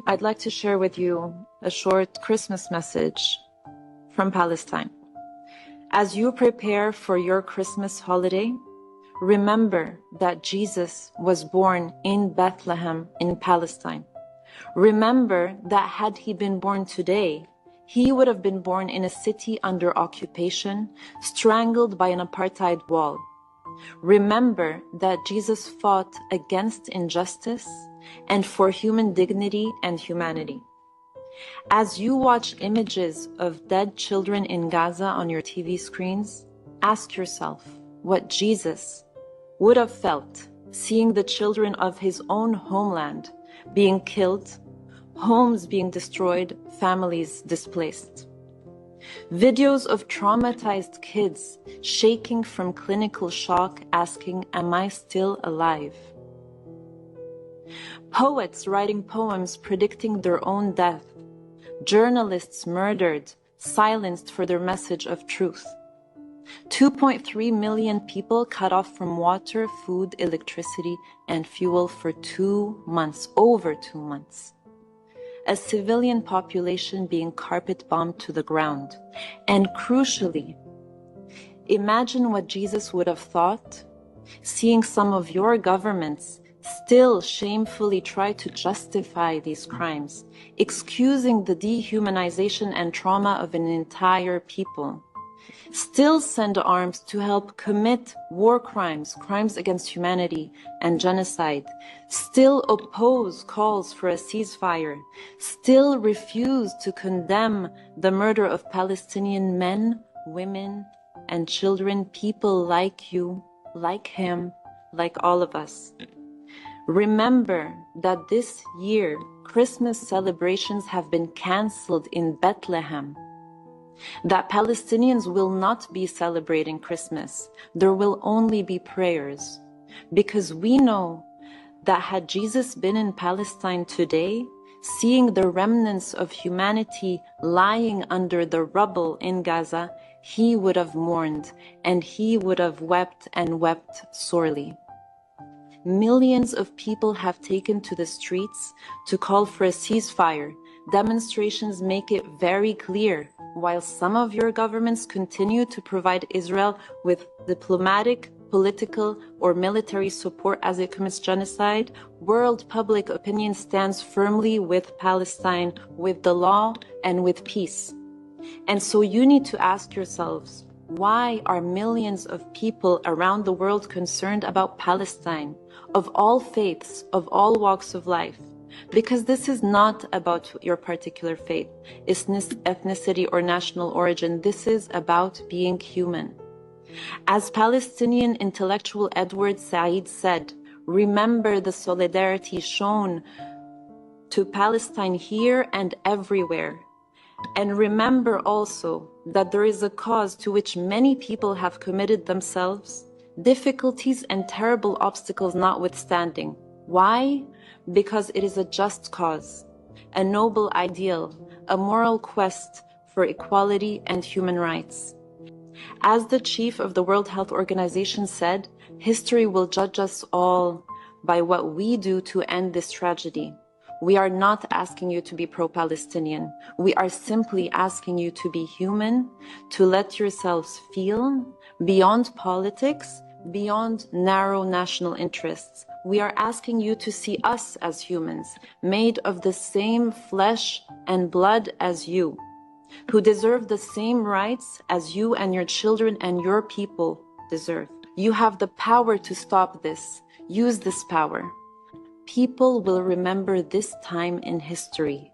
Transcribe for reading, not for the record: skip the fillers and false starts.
I'd like to share with you a short Christmas message from Palestine. As you prepare for your Christmas holiday, remember that Jesus was born in Bethlehem in Palestine. Remember that had he been born today, he would have been born in a city under occupation, strangled by an apartheid wall. Remember that Jesus fought against injustice and for human dignity and humanity. As you watch images of dead children in Gaza on your TV screens, ask yourself what Jesus would have felt seeing the children of his own homeland being killed, homes being destroyed, families displaced. Videos of traumatized kids shaking from clinical shock, asking, "Am I still alive?" Poets writing poems predicting their own death. Journalists murdered, silenced for their message of truth. 2.3 million people cut off from water, food, electricity, and fuel for 2 months, over 2 months. A civilian population being carpet bombed to the ground. And crucially, imagine what Jesus would have thought seeing some of your governments still shamefully try to justify these crimes, excusing the dehumanization and trauma of an entire people. Still send arms to help commit war crimes, crimes against humanity, and genocide. Still oppose calls for a ceasefire. Still refuse to condemn the murder of Palestinian men, women, and children, people like you, like him, like all of us. Remember that this year, Christmas celebrations have been canceled in Bethlehem. That Palestinians will not be celebrating Christmas. There will only be prayers. Because we know that had Jesus been in Palestine today, seeing the remnants of humanity lying under the rubble in Gaza, he would have mourned and he would have wept and wept sorely. Millions of people have taken to the streets to call for a ceasefire. Demonstrations make it very clear. While some of your governments continue to provide Israel with diplomatic, political, or military support as it commits genocide, world public opinion stands firmly with Palestine, with the law, and with peace. And so you need to ask yourselves, why are millions of people around the world concerned about Palestine, of all faiths, of all walks of life? Because this is not about your particular faith, ethnicity, or national origin. This is about being human. As Palestinian intellectual Edward Said said, remember the solidarity shown to Palestine here and everywhere. And remember also that there is a cause to which many people have committed themselves, difficulties and terrible obstacles notwithstanding. Why? Because it is a just cause, a noble ideal, a moral quest for equality and human rights. As the chief of the World Health Organization said, history will judge us all by what we do to end this tragedy. We are not asking you to be pro-Palestinian. We are simply asking you to be human, to let yourselves feel beyond politics, beyond narrow national interests. We are asking you to see us as humans, made of the same flesh and blood as you, who deserve the same rights as you and your children and your people deserve. You have the power to stop this. Use this power. People will remember this time in history.